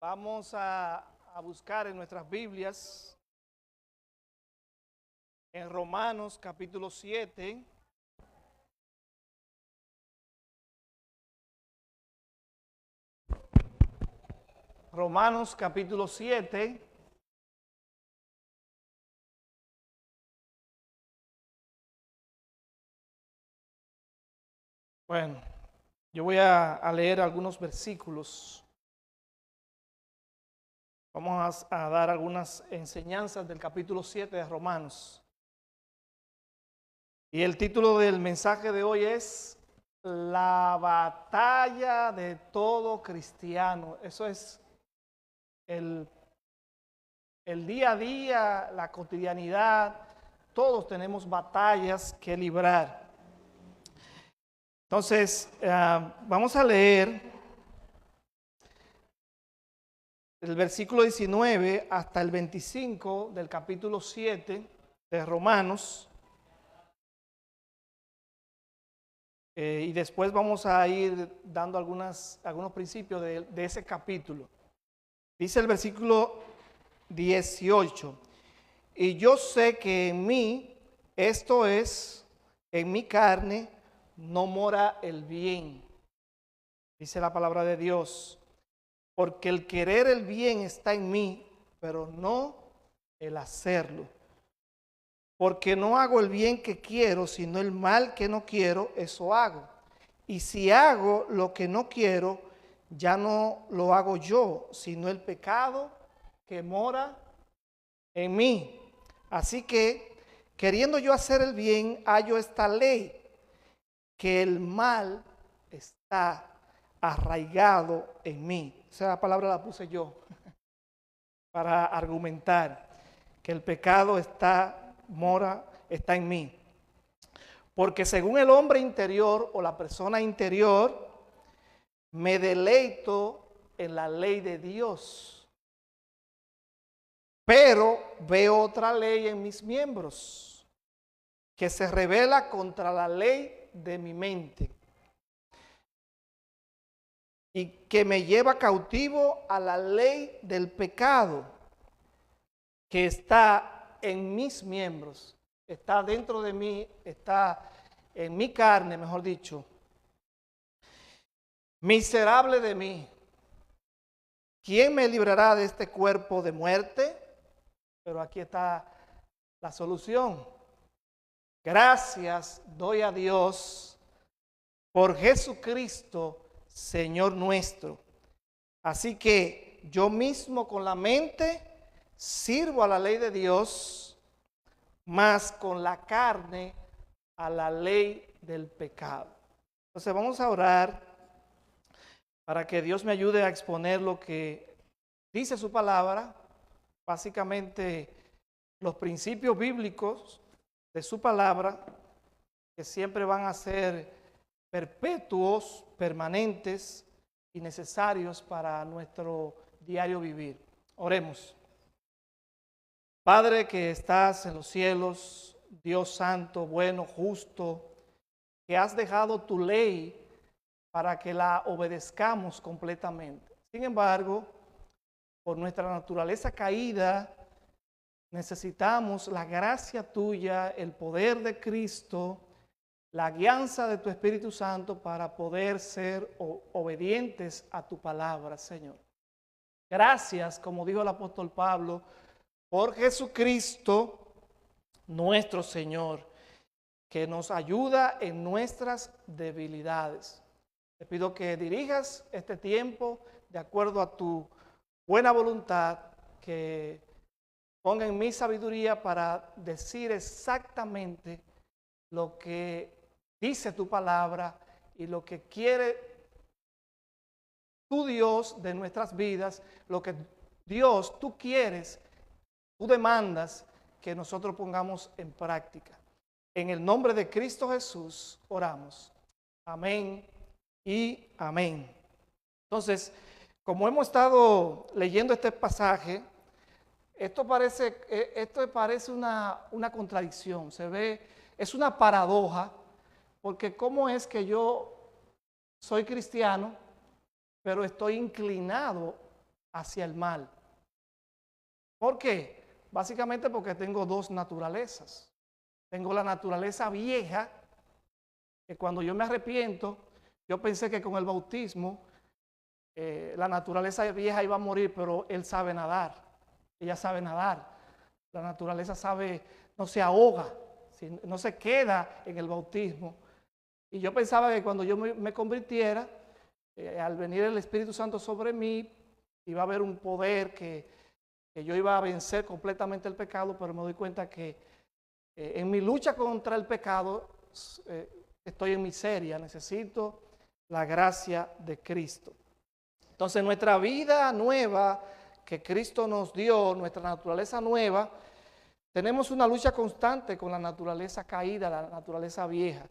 Vamos a buscar en nuestras Biblias, en Romanos capítulo 7. Romanos capítulo 7. Bueno, yo voy a leer algunos versículos. Vamos a dar algunas enseñanzas del capítulo 7 de Romanos. Y el título del mensaje de hoy es La batalla de todo cristiano. Eso es el día a día, la cotidianidad. Todos tenemos batallas que librar. Entonces, vamos a leer el versículo 19 hasta el 25 del capítulo 7 de Romanos. Y después vamos a ir dando algunos principios de ese capítulo. Dice el versículo 18: y yo sé que en mí, esto es, en mi carne, no mora el bien. Dice la palabra de Dios: porque el querer el bien está en mí, pero no el hacerlo. Porque no hago el bien que quiero, sino el mal que no quiero, eso hago. Y si hago lo que no quiero, ya no lo hago yo, sino el pecado que mora en mí. Así que, queriendo yo hacer el bien, hallo esta ley, que el mal está arraigado en mí. Esa palabra la puse yo para argumentar que el pecado está en mí. Porque según el hombre interior o la persona interior, me deleito en la ley de Dios. Pero veo otra ley en mis miembros, que se rebela contra la ley de mi mente y que me lleva cautivo a la ley del pecado que está en mis miembros, está dentro de mí, está en mi carne, mejor dicho. Miserable de mí, ¿quién me librará de este cuerpo de muerte? Pero aquí está la solución. Gracias doy a Dios por Jesucristo, Señor nuestro. Así que yo mismo con la mente sirvo a la ley de Dios, mas con la carne a la ley del pecado. Entonces vamos a orar para que Dios me ayude a exponer lo que dice su palabra, básicamente los principios bíblicos de su palabra, que siempre van a ser perpetuos, permanentes y necesarios para nuestro diario vivir. Oremos. Padre que estás en los cielos, Dios santo, bueno, justo, que has dejado tu ley para que la obedezcamos completamente. Sin embargo, por nuestra naturaleza caída, necesitamos la gracia tuya, el poder de Cristo, la guianza de tu Espíritu Santo para poder ser obedientes a tu palabra, Señor. Gracias, como dijo el apóstol Pablo, por Jesucristo, nuestro Señor, que nos ayuda en nuestras debilidades. Te pido que dirijas este tiempo de acuerdo a tu buena voluntad, que ponga en mi sabiduría para decir exactamente lo que dice tu palabra y lo que quiere tu Dios de nuestras vidas, lo que Dios tú quieres, tú demandas que nosotros pongamos en práctica. En el nombre de Cristo Jesús oramos. Amén y amén. Entonces, como hemos estado leyendo este pasaje, esto parece una contradicción, es una paradoja, porque ¿cómo es que yo soy cristiano, pero estoy inclinado hacia el mal. ¿Por qué? Básicamente porque tengo dos naturalezas. Tengo la naturaleza vieja, que cuando yo me arrepiento, yo pensé que con el bautismo la naturaleza vieja iba a morir, pero él sabe nadar, ella sabe nadar. La naturaleza sabe, no se ahoga, no se queda en el bautismo. Y yo pensaba que cuando yo me convirtiera, al venir el Espíritu Santo sobre mí, iba a haber un poder que yo iba a vencer completamente el pecado, pero me doy cuenta que en mi lucha contra el pecado estoy en miseria, necesito la gracia de Cristo. Entonces nuestra vida nueva que Cristo nos dio, nuestra naturaleza nueva, tenemos una lucha constante con la naturaleza caída, la naturaleza vieja.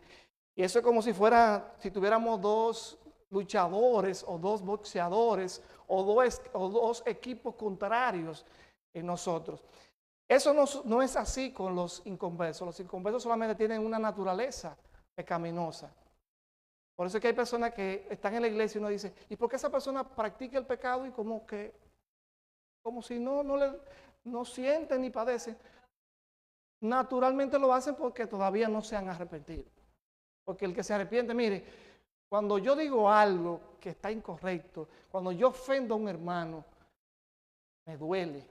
Y eso es como si tuviéramos dos luchadores o dos boxeadores o dos equipos contrarios en nosotros. Eso no es así con los inconversos. Los inconversos solamente tienen una naturaleza pecaminosa. Por eso es que hay personas que están en la iglesia y uno dice, ¿y por qué esa persona practica el pecado y como si no sienten ni padecen? Naturalmente lo hacen porque todavía no se han arrepentido. Porque el que se arrepiente, mire, cuando yo digo algo que está incorrecto, cuando yo ofendo a un hermano, me duele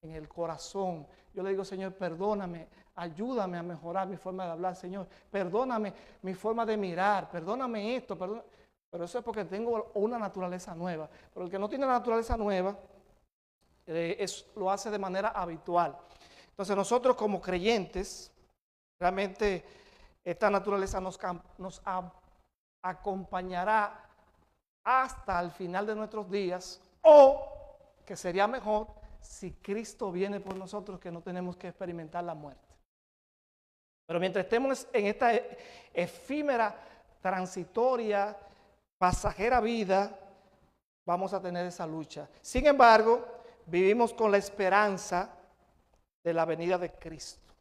en el corazón. Yo le digo, Señor, perdóname, ayúdame a mejorar mi forma de hablar, Señor. Perdóname mi forma de mirar, perdóname esto, perdóname. Pero eso es porque tengo una naturaleza nueva. Pero el que no tiene la naturaleza nueva, lo hace de manera habitual. Entonces nosotros como creyentes, realmente esta naturaleza nos acompañará hasta el final de nuestros días, o que sería mejor si Cristo viene por nosotros, que no tenemos que experimentar la muerte. Pero mientras estemos en esta efímera, transitoria, pasajera vida, vamos a tener esa lucha. Sin embargo, vivimos con la esperanza de la venida de Cristo.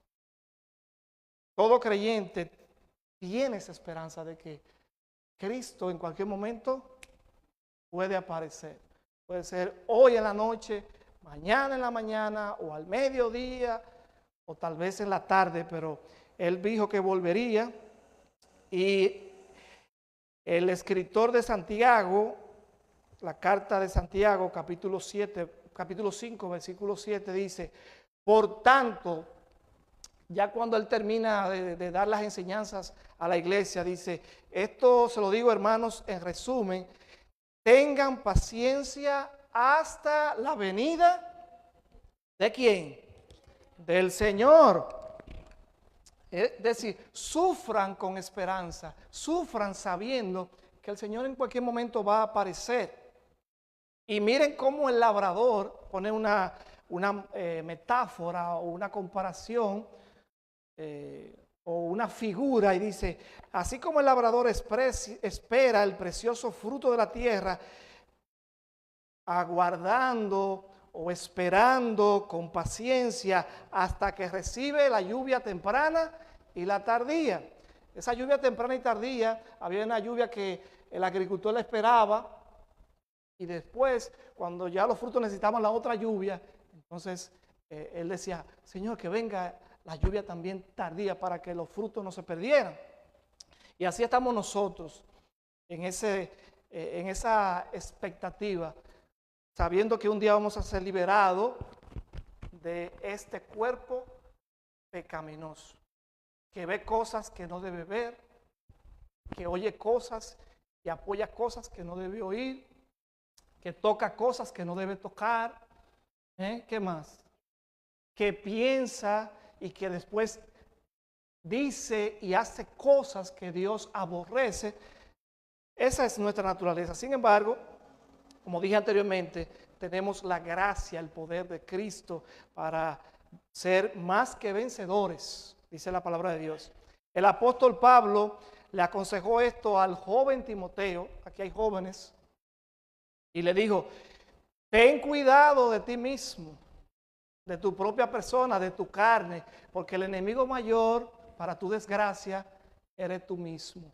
Todo creyente tiene esa esperanza de que Cristo en cualquier momento puede aparecer. Puede ser hoy en la noche, mañana en la mañana, o al mediodía, o tal vez en la tarde, pero Él dijo que volvería. Y el escritor de Santiago, la carta de Santiago, capítulo 5, versículo 7, dice, por tanto, ya cuando él termina de dar las enseñanzas a la iglesia, dice, esto se lo digo, hermanos, en resumen, tengan paciencia hasta la venida ¿de quién? Del Señor. Es decir, sufran con esperanza, sufran sabiendo que el Señor en cualquier momento va a aparecer. Y miren cómo el labrador pone una metáfora o una comparación o una figura y dice, así como el labrador espera el precioso fruto de la tierra, aguardando o esperando con paciencia hasta que recibe la lluvia temprana y la tardía. Esa lluvia temprana y tardía, había una lluvia que el agricultor la esperaba y después, cuando ya los frutos necesitaban la otra lluvia, entonces él decía, Señor, que venga la lluvia también tardía para que los frutos no se perdieran. Y así estamos nosotros en esa expectativa, sabiendo que un día vamos a ser liberados de este cuerpo pecaminoso, que ve cosas que no debe ver, que oye cosas y apoya cosas que no debe oír, que toca cosas que no debe tocar. ¿Qué más? Que piensa y que después dice y hace cosas que Dios aborrece. Esa es nuestra naturaleza. Sin embargo, como dije anteriormente, tenemos la gracia, el poder de Cristo para ser más que vencedores, dice la palabra de Dios. El apóstol Pablo le aconsejó esto al joven Timoteo, aquí hay jóvenes, y le dijo, ten cuidado de ti mismo, de tu propia persona, de tu carne, porque el enemigo mayor, para tu desgracia, eres tú mismo.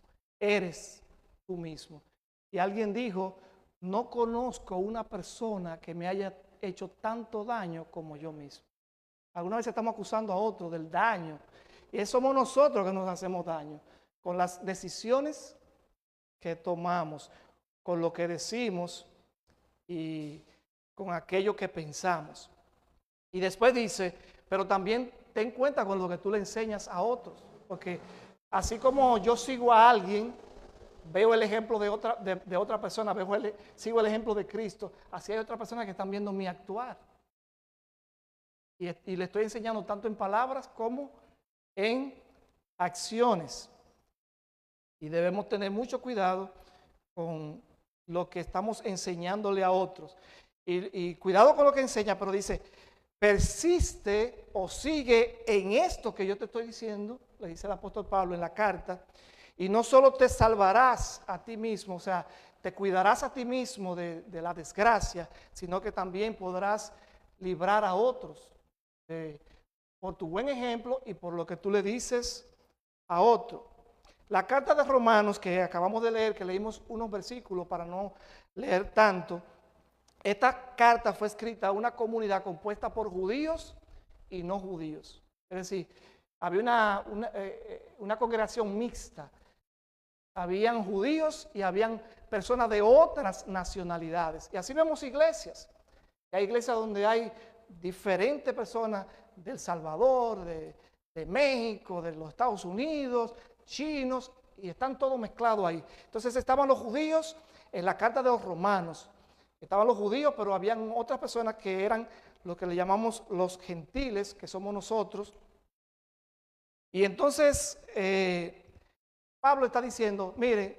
Y alguien dijo, no conozco una persona que me haya hecho tanto daño como yo mismo. Algunas veces estamos acusando a otros del daño, y somos nosotros que nos hacemos daño, con las decisiones que tomamos, con lo que decimos y con aquello que pensamos. Y después dice, pero también ten cuenta con lo que tú le enseñas a otros, porque así como yo sigo a alguien, veo el ejemplo de otra persona, sigo el ejemplo de Cristo, así hay otras personas que están viendo mi actuar. Y le estoy enseñando tanto en palabras como en acciones. Y debemos tener mucho cuidado con lo que estamos enseñándole a otros. Y cuidado con lo que enseña, pero dice, persiste o sigue en esto que yo te estoy diciendo, le dice el apóstol Pablo en la carta, y no solo te salvarás a ti mismo, o sea, te cuidarás a ti mismo de la desgracia, sino que también podrás librar a otros por tu buen ejemplo y por lo que tú le dices a otro. La carta de Romanos que acabamos de leer, que leímos unos versículos para no leer tanto, esta carta fue escrita a una comunidad compuesta por judíos y no judíos. Es decir, había una congregación mixta. Habían judíos y habían personas de otras nacionalidades. Y así vemos iglesias. Hay iglesias donde hay diferentes personas del Salvador, de México, de los Estados Unidos, chinos, y están todos mezclados ahí. Entonces estaban los judíos en la carta de los romanos. Estaban los judíos, pero habían otras personas que eran lo que le llamamos los gentiles, que somos nosotros. Y entonces Pablo está diciendo, miren,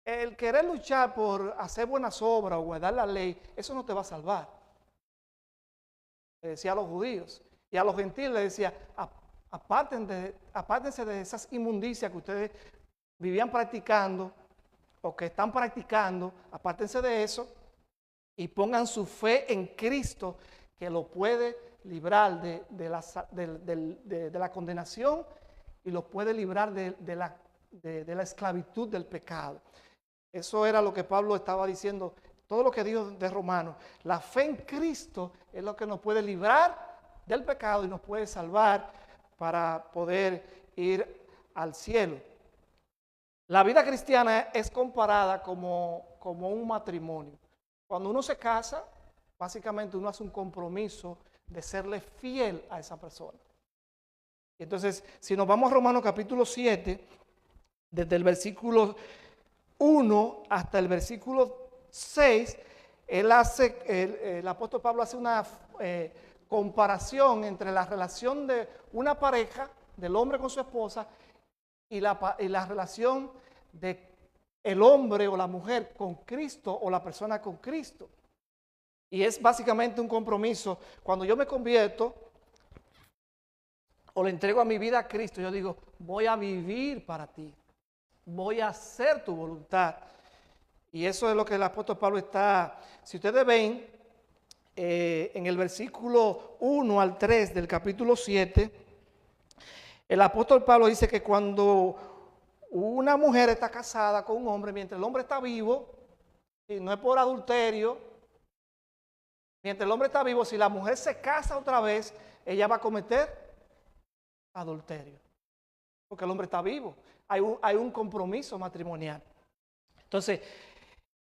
el querer luchar por hacer buenas obras o guardar la ley, eso no te va a salvar. Le decía a los judíos. Y a los gentiles le decía, apártense de esas inmundicias que ustedes vivían practicando o que están practicando, apártense de eso y pongan su fe en Cristo, que lo puede librar de la condenación y lo puede librar de la esclavitud del pecado. Eso era lo que Pablo estaba diciendo, todo lo que dijo de Romanos. La fe en Cristo es lo que nos puede librar del pecado y nos puede salvar para poder ir al cielo. La vida cristiana es comparada como un matrimonio. Cuando uno se casa, básicamente uno hace un compromiso de serle fiel a esa persona. Entonces, si nos vamos a Romanos capítulo 7, desde el versículo 1 hasta el versículo 6, el apóstol Pablo hace una comparación entre la relación de una pareja, del hombre con su esposa, y la relación de el hombre o la mujer con Cristo o la persona con Cristo. Y es básicamente un compromiso. Cuando yo me convierto o le entrego a mi vida a Cristo, yo digo, voy a vivir para ti, voy a hacer tu voluntad. Y eso es lo que el apóstol Pablo está, si ustedes ven, en el versículo 1 al 3 del capítulo 7, el apóstol Pablo dice que cuando una mujer está casada con un hombre, mientras el hombre está vivo, y no es por adulterio, mientras el hombre está vivo, si la mujer se casa otra vez, ella va a cometer adulterio, porque el hombre está vivo. Hay un compromiso matrimonial. Entonces,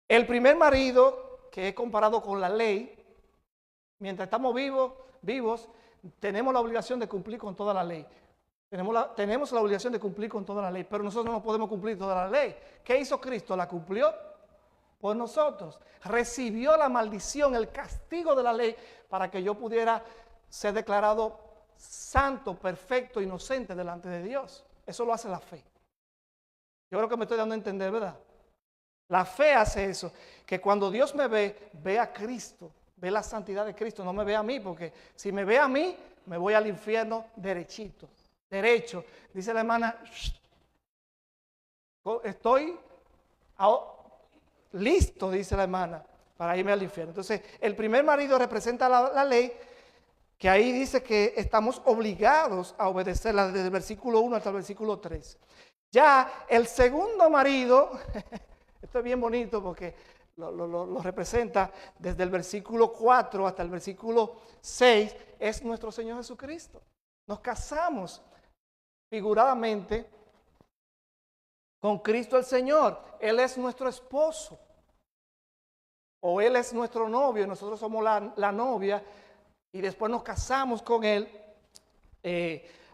el primer marido, que es comparado con la ley, mientras estamos vivos, tenemos la obligación de cumplir con toda la ley. Tenemos la obligación de cumplir con toda la ley, pero nosotros no podemos cumplir toda la ley. ¿Qué hizo Cristo? La cumplió por nosotros. Recibió la maldición, el castigo de la ley, para que yo pudiera ser declarado santo, perfecto, inocente delante de Dios. Eso lo hace la fe. Yo creo que me estoy dando a entender, ¿verdad? La fe hace eso, que cuando Dios me ve a Cristo, ve la santidad de Cristo, no me ve a mí, porque si me ve a mí, me voy al infierno derechito, derecho. Dice la hermana, estoy listo, dice la hermana, para irme al infierno. Entonces, el primer marido representa la ley, que ahí dice que estamos obligados a obedecerla desde el versículo 1 hasta el versículo 3. Ya el segundo marido Esto es bien bonito porque lo representa desde el versículo 4 hasta el versículo 6, es nuestro Señor Jesucristo. Nos casamos figuradamente con Cristo el Señor. Él es nuestro esposo. O Él es nuestro novio y nosotros somos la novia. Y después nos casamos con Él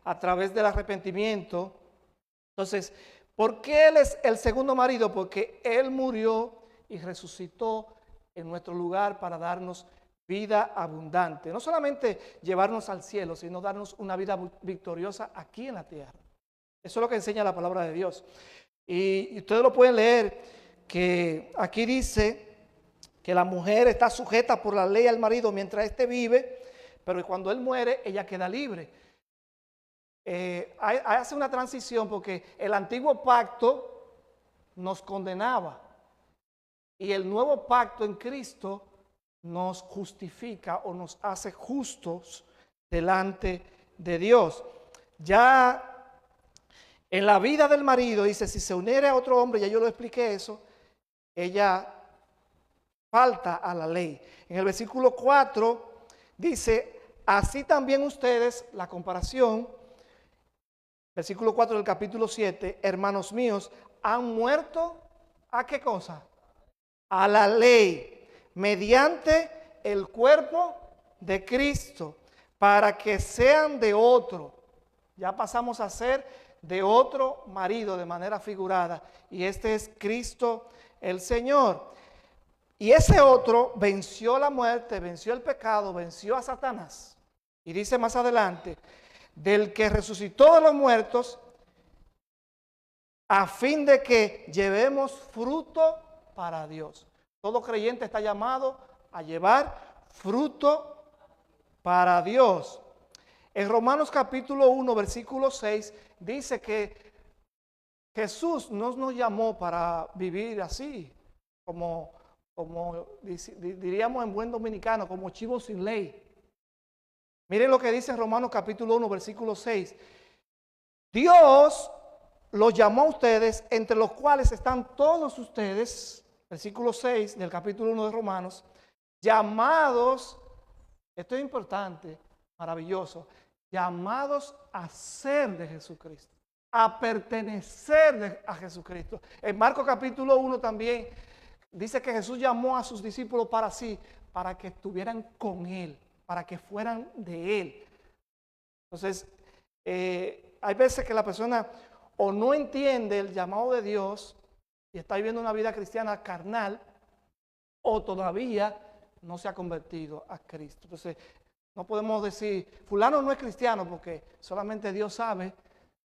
a través del arrepentimiento. Entonces, ¿por qué Él es el segundo marido? Porque Él murió y resucitó en nuestro lugar para darnos vida abundante. No solamente llevarnos al cielo, sino darnos una vida victoriosa aquí en la tierra. Eso es lo que enseña la palabra de Dios. Y ustedes lo pueden leer, que aquí dice que la mujer está sujeta por la ley al marido mientras éste vive, pero cuando él muere, ella queda libre. Hace una transición porque el antiguo pacto nos condenaba y el nuevo pacto en Cristo nos justifica o nos hace justos delante de Dios. Ya en la vida del marido, dice, si se uniere a otro hombre, ya yo lo expliqué eso, ella falta a la ley. En el versículo 4 dice, así también ustedes, la comparación, versículo 4 del capítulo 7, hermanos míos, han muerto, ¿a qué cosa? A la ley, mediante el cuerpo de Cristo, para que sean de otro. Ya pasamos a ser de otro marido de manera figurada, y este es Cristo el Señor. Y ese otro venció la muerte, venció el pecado, venció a Satanás. Y dice más adelante, del que resucitó de los muertos, a fin de que llevemos fruto para Dios. Todo creyente está llamado a llevar fruto para Dios. En Romanos capítulo 1, versículo 6, dice que Jesús no nos llamó para vivir así, como diríamos en buen dominicano, como chivos sin ley. Miren lo que dice en Romanos capítulo 1, versículo 6. Dios los llamó a ustedes, entre los cuales están todos ustedes, versículo 6 del capítulo 1 de Romanos, llamados, esto es importante, maravilloso, llamados a ser de Jesucristo, a pertenecer a Jesucristo. En Marcos capítulo 1 también dice que Jesús llamó a sus discípulos para sí, para que estuvieran con Él, para que fueran de Él. Entonces, hay veces que la persona o no entiende el llamado de Dios y está viviendo una vida cristiana carnal, o todavía no se ha convertido a Cristo. Entonces, no podemos decir, fulano no es cristiano, porque solamente Dios sabe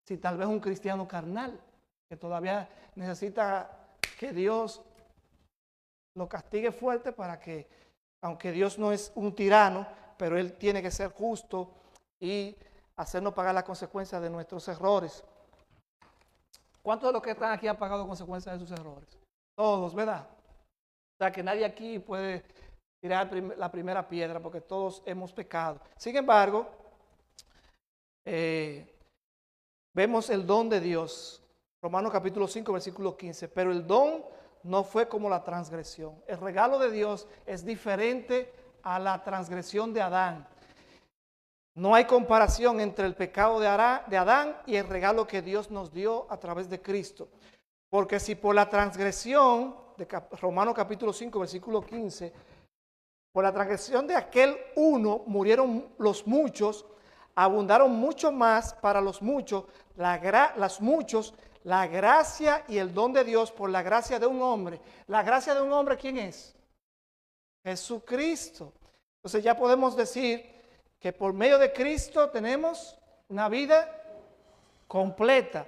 si tal vez un cristiano carnal, que todavía necesita que Dios lo castigue fuerte para que, aunque Dios no es un tirano, pero Él tiene que ser justo y hacernos pagar las consecuencias de nuestros errores. ¿Cuántos de los que están aquí han pagado consecuencias de sus errores? Todos, ¿verdad? O sea que nadie aquí puede tirar la primera piedra porque todos hemos pecado. Sin embargo, vemos el don de Dios. Romanos capítulo 5, versículo 15. Pero el don no fue como la transgresión. El regalo de Dios es diferente a la transgresión de Adán. No hay comparación entre el pecado de Adán y el regalo que Dios nos dio a través de Cristo. Porque si por la transgresión, de Romanos capítulo 5, versículo 15, por la transgresión de aquel uno murieron los muchos, abundaron mucho más para los muchos, la gracia y el don de Dios por la gracia de un hombre. La gracia de un hombre, ¿quién es? Jesucristo. Entonces ya podemos decir que por medio de Cristo tenemos una vida completa.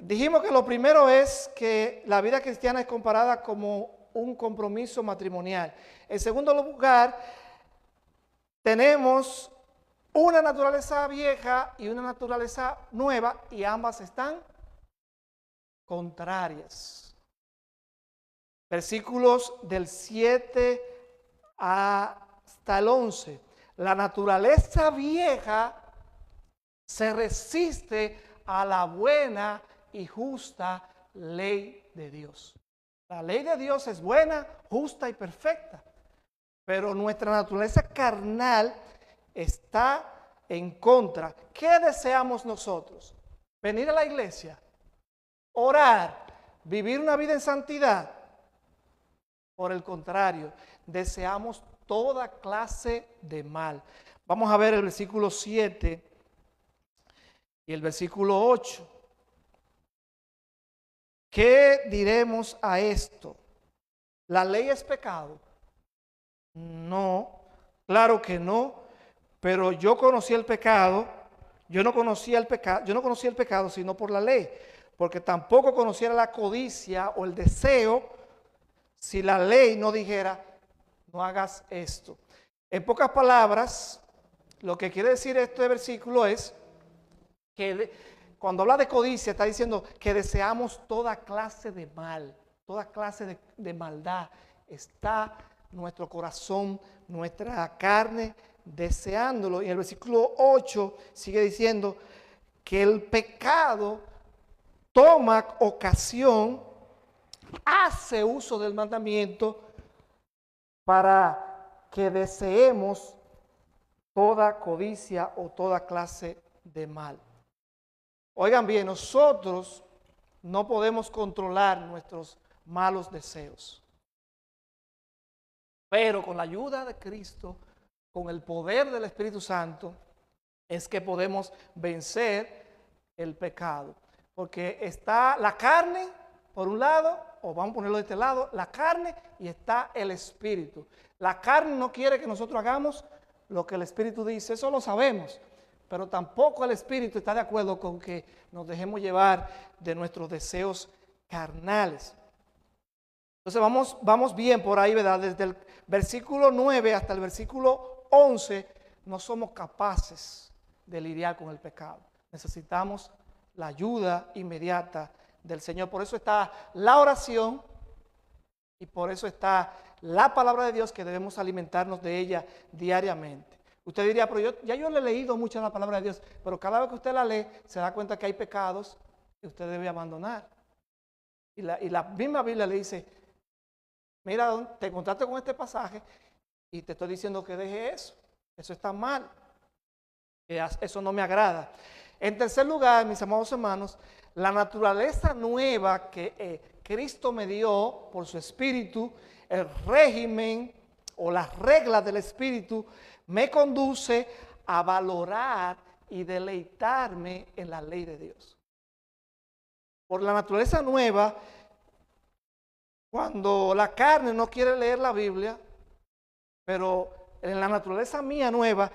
Dijimos que lo primero es que la vida cristiana es comparada como un compromiso matrimonial. En segundo lugar, tenemos una naturaleza vieja y una naturaleza nueva, y ambas están contrarias. Versículos del 7 hasta el 11. La naturaleza vieja se resiste a la buena y justa ley de Dios. La ley de Dios es buena, justa y perfecta, pero nuestra naturaleza carnal está en contra. ¿Qué deseamos nosotros? Venir a la iglesia, orar, vivir una vida en santidad. Por el contrario, deseamos toda clase de mal. Vamos a ver el versículo 7 y el versículo 8. ¿Qué diremos a esto? ¿La ley es pecado? No, claro que no. Pero yo conocí el pecado, yo no conocía el pecado sino por la ley, porque tampoco conociera la codicia o el deseo si la ley no dijera, no hagas esto. En pocas palabras, lo que quiere decir este versículo es que cuando habla de codicia está diciendo que deseamos toda clase de mal, toda clase de maldad. Está nuestro corazón, nuestra carne deseándolo. Y el versículo 8 sigue diciendo que el pecado toma ocasión, hace uso del mandamiento para que deseemos toda codicia o toda clase de mal. Oigan bien, nosotros no podemos controlar nuestros malos deseos, pero con la ayuda de Cristo, con el poder del Espíritu Santo, es que podemos vencer el pecado. Porque está la carne, por un lado, o vamos a ponerlo de este lado, la carne, y está el Espíritu. La carne no quiere que nosotros hagamos lo que el Espíritu dice, eso lo sabemos, pero tampoco el Espíritu está de acuerdo con que nos dejemos llevar de nuestros deseos carnales. Entonces vamos bien por ahí, ¿verdad? Desde el versículo 9 hasta el versículo 11 no somos capaces de lidiar con el pecado. Necesitamos la ayuda inmediata del Señor. Por eso está la oración y por eso está la palabra de Dios, que debemos alimentarnos de ella diariamente. Usted diría, pero yo le he leído mucho la palabra de Dios, pero cada vez que usted la lee se da cuenta que hay pecados que usted debe abandonar. Y la misma Biblia le dice, mira, te encontraste con este pasaje y te estoy diciendo que deje eso. Eso está mal. Eso no me agrada. En tercer lugar, mis amados hermanos, la naturaleza nueva que Cristo me dio por su Espíritu, el régimen o las reglas del Espíritu, me conduce a valorar y deleitarme en la ley de Dios. Por la naturaleza nueva, cuando la carne no quiere leer la Biblia, pero en la naturaleza mía nueva,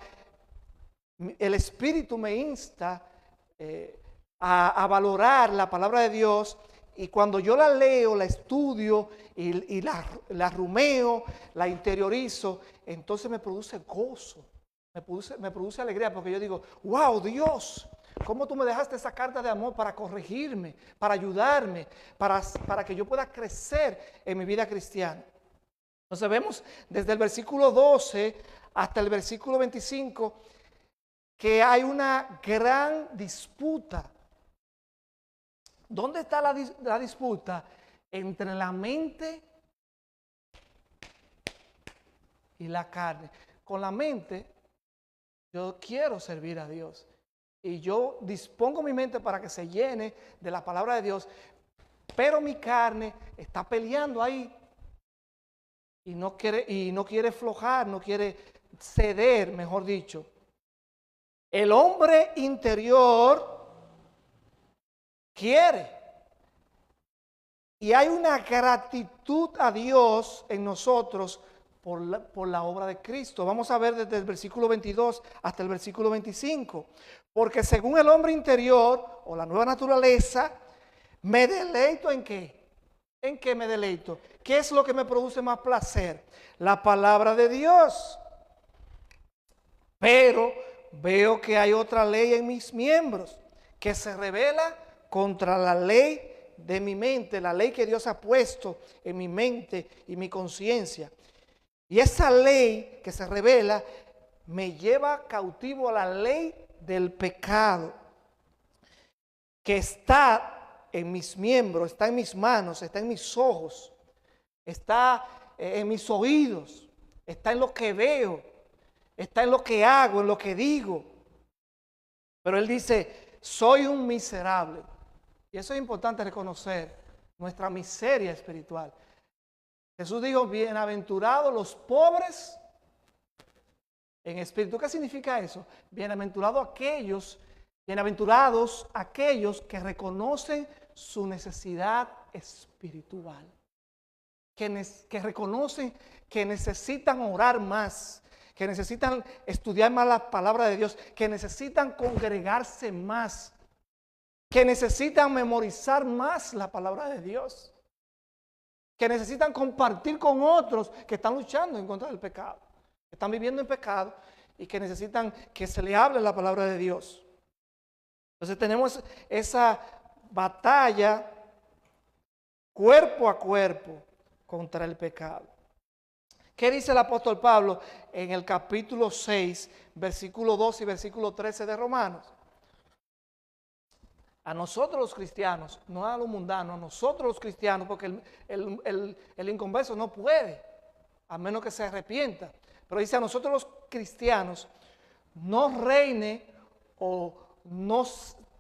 el Espíritu me insta a valorar la palabra de Dios, y cuando yo la leo, la estudio y la rumeo, la interiorizo, entonces me produce gozo, me produce alegría, porque yo digo, wow, Dios, ¿cómo tú me dejaste esa carta de amor para corregirme, para ayudarme, para que yo pueda crecer en mi vida cristiana? Entonces vemos desde el versículo 12 hasta el versículo 25 que hay una gran disputa. ¿Dónde está la disputa? Entre la mente y la carne. Con la mente, yo quiero servir a Dios y yo dispongo mi mente para que se llene de la palabra de Dios, pero mi carne está peleando ahí y no quiere aflojar, no quiere ceder, mejor dicho. El hombre interior quiere. Y hay una gratitud a Dios en nosotros por la obra de Cristo. Vamos a ver desde el versículo 22 hasta el versículo 25. Porque según el hombre interior o la nueva naturaleza, me deleito ¿en qué? ¿En qué me deleito? ¿Qué es lo que me produce más placer? La palabra de Dios. Pero veo que hay otra ley en mis miembros que se revela contra la ley de mi mente, la ley que Dios ha puesto en mi mente y mi conciencia. Y esa ley que se revela me lleva cautivo a la ley del pecado que está en mis miembros, está en mis manos, está en mis ojos, está en mis oídos, está en lo que veo, está en lo que hago, en lo que digo. Pero él dice, soy un miserable. Y eso es importante reconocer, nuestra miseria espiritual. Jesús dijo, bienaventurados los pobres en espíritu. ¿Qué significa eso? Bienaventurados aquellos que reconocen su necesidad espiritual. Que reconocen que necesitan orar más, que necesitan estudiar más la palabra de Dios, que necesitan congregarse más, que necesitan memorizar más la palabra de Dios, que necesitan compartir con otros que están luchando en contra del pecado, que están viviendo en pecado y que necesitan que se le hable la palabra de Dios. Entonces tenemos esa batalla cuerpo a cuerpo contra el pecado. ¿Qué dice el apóstol Pablo en el capítulo 6, versículo 12 y versículo 13 de Romanos? A nosotros los cristianos, no a los mundanos, a nosotros los cristianos, porque el inconverso no puede, a menos que se arrepienta. Pero dice a nosotros los cristianos, no reine o no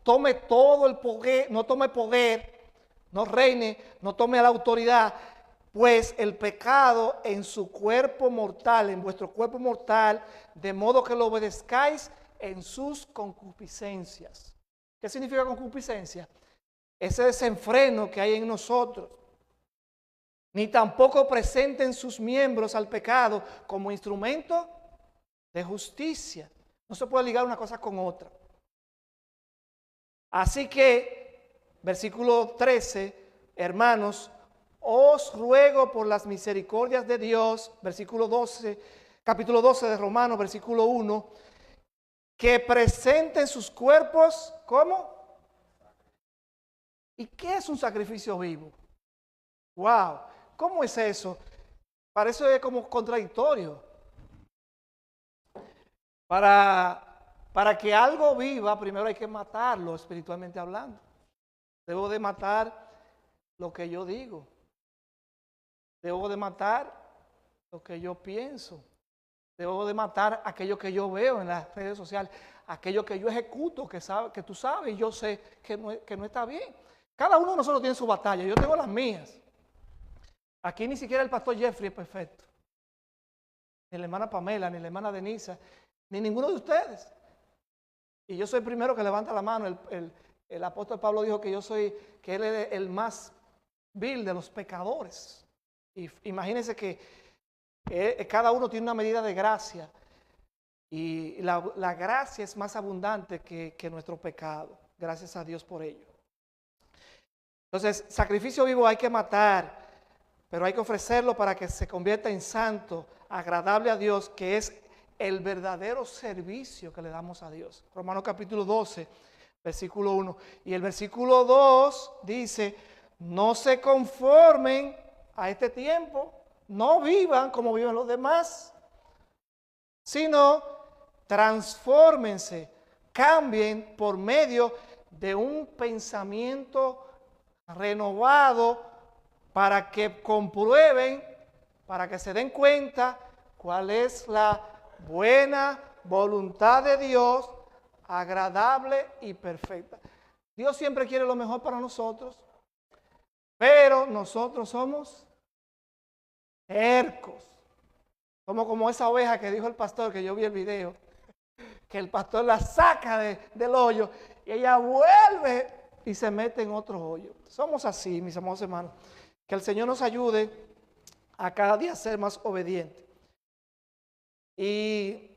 tome todo el poder, no tome poder, no reine, no tome la autoridad, pues el pecado en su cuerpo mortal, en vuestro cuerpo mortal, de modo que lo obedezcáis en sus concupiscencias. ¿Qué significa concupiscencia? Ese desenfreno que hay en nosotros. Ni tampoco presenten sus miembros al pecado como instrumento de justicia. No se puede ligar una cosa con otra. Así que, versículo 13, hermanos, os ruego por las misericordias de Dios, versículo 12, capítulo 12 de Romanos, versículo 1, que presenten sus cuerpos, ¿cómo? ¿Y qué es un sacrificio vivo? ¡Wow! ¿Cómo es eso? Para eso es como contradictorio. Para que algo viva, primero hay que matarlo espiritualmente hablando. Debo de matar lo que yo digo. Debo de matar lo que yo pienso. Debo de matar aquello que yo veo en las redes sociales, aquello que yo ejecuto, que tú sabes y yo sé que no está bien. Cada uno de nosotros tiene su batalla, yo tengo las mías. Aquí ni siquiera el pastor Jeffrey es perfecto. Ni la hermana Pamela, ni la hermana Denisa, ni ninguno de ustedes. Y yo soy el primero que levanta la mano. El apóstol Pablo dijo que él es el más vil de los pecadores. Y imagínense que cada uno tiene una medida de gracia y la gracia es más abundante que nuestro pecado. Gracias a Dios por ello. Entonces, sacrificio vivo hay que matar, pero hay que ofrecerlo para que se convierta en santo, agradable a Dios, que es el verdadero servicio que le damos a Dios. Romanos capítulo 12, versículo 1. Y el versículo 2 dice, no se conformen a este tiempo, no vivan como viven los demás, sino transfórmense, cambien por medio de un pensamiento renovado para que comprueben, para que se den cuenta cuál es la buena voluntad de Dios, agradable y perfecta. Dios siempre quiere lo mejor para nosotros, pero nosotros somos tercos. Somos como esa oveja que dijo el pastor, que yo vi el video, que el pastor la saca del hoyo y ella vuelve y se mete en otro hoyo. Somos así, mis amados hermanos. Que el Señor nos ayude a cada día ser más obedientes. Y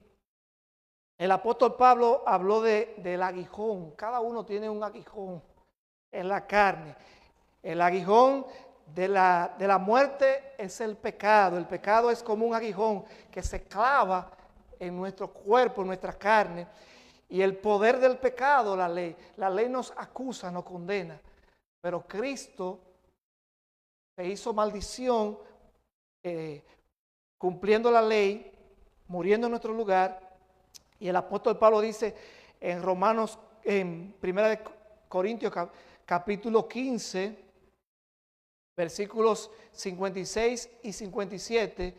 el apóstol Pablo habló del aguijón. Cada uno tiene un aguijón en la carne. El aguijón de la muerte es el pecado. El pecado es como un aguijón que se clava en nuestro cuerpo, en nuestra carne. Y el poder del pecado, la ley. La ley nos acusa, nos condena. Pero Cristo se hizo maldición cumpliendo la ley, muriendo en nuestro lugar. Y el apóstol Pablo dice en Romanos, en 1 Corintios capítulo 15, versículos 56 y 57,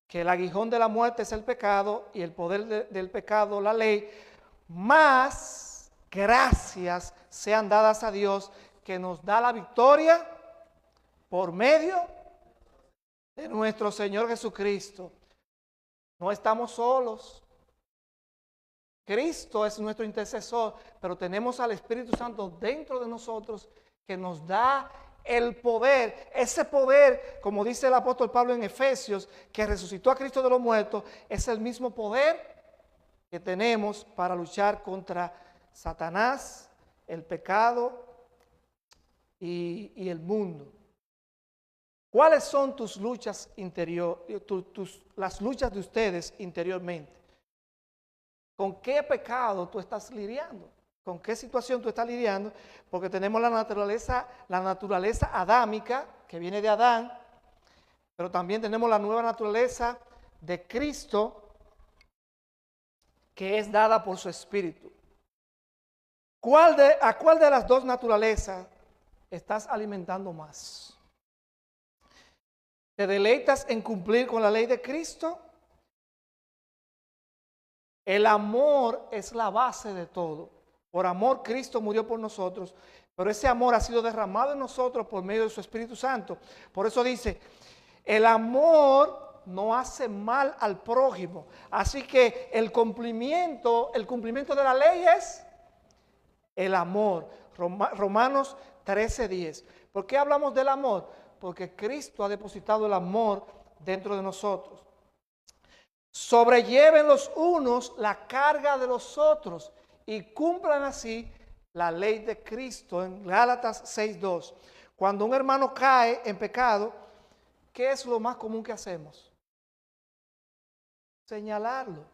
que el aguijón de la muerte es el pecado y el poder del pecado la ley, más gracias sean dadas a Dios que nos da la victoria por medio de nuestro Señor Jesucristo. No estamos solos. Cristo es nuestro intercesor, pero tenemos al Espíritu Santo dentro de nosotros que nos da el poder. Ese poder, como dice el apóstol Pablo en Efesios, que resucitó a Cristo de los muertos, es el mismo poder que tenemos para luchar contra Satanás, el pecado y el mundo. ¿Cuáles son tus luchas interiores, las luchas de ustedes interiormente? ¿Con qué pecado tú estás lidiando? ¿Con qué situación tú estás lidiando? Porque tenemos la naturaleza adámica, que viene de Adán, pero también tenemos la nueva naturaleza de Cristo, que es dada por su Espíritu. ¿A cuál de las dos naturalezas estás alimentando más? ¿Te deleitas en cumplir con la ley de Cristo? El amor es la base de todo. Por amor Cristo murió por nosotros, pero ese amor ha sido derramado en nosotros por medio de su Espíritu Santo. Por eso dice, el amor no hace mal al prójimo. Así que el cumplimiento de la ley es el amor. Romanos 13:10. ¿Por qué hablamos del amor? Porque Cristo ha depositado el amor dentro de nosotros. Sobrelleven los unos la carga de los otros y cumplan así la ley de Cristo. En Gálatas 6:2. Cuando un hermano cae en pecado, ¿qué es lo más común que hacemos? Señalarlo.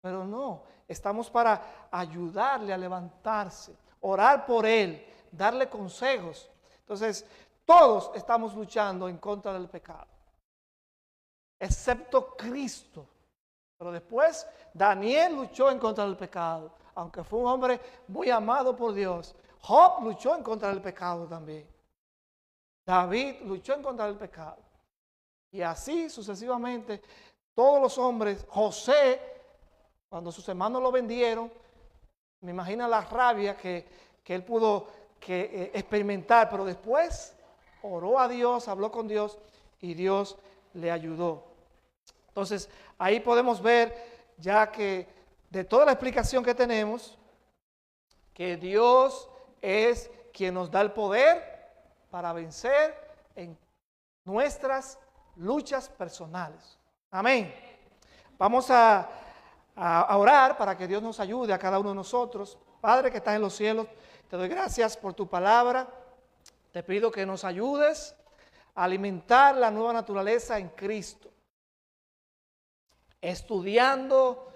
Pero no, estamos para ayudarle a levantarse, orar por él, darle consejos. Entonces, todos estamos luchando en contra del pecado, excepto Cristo. Pero después Daniel luchó en contra del pecado, aunque fue un hombre muy amado por Dios. Job luchó en contra del pecado también. David luchó en contra del pecado. Y así sucesivamente, todos los hombres. José, cuando sus hermanos lo vendieron, me imagino la rabia que él pudo experimentar, pero después oró a Dios, habló con Dios y Dios le ayudó. Entonces, ahí podemos ver, ya que de toda la explicación que tenemos, que Dios es quien nos da el poder para vencer en nuestras luchas personales. Amén. Vamos a orar para que Dios nos ayude a cada uno de nosotros. Padre que estás en los cielos, te doy gracias por tu palabra. Te pido que nos ayudes a alimentar la nueva naturaleza en Cristo. Estudiando,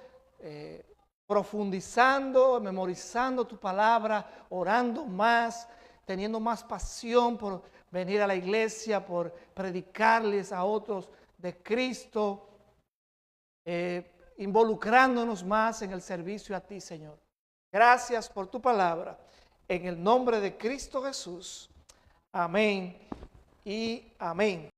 profundizando, memorizando tu palabra, orando más, teniendo más pasión por venir a la iglesia, por predicarles a otros de Cristo, involucrándonos más en el servicio a ti, Señor. Gracias por tu palabra. En el nombre de Cristo Jesús. Amén y amén.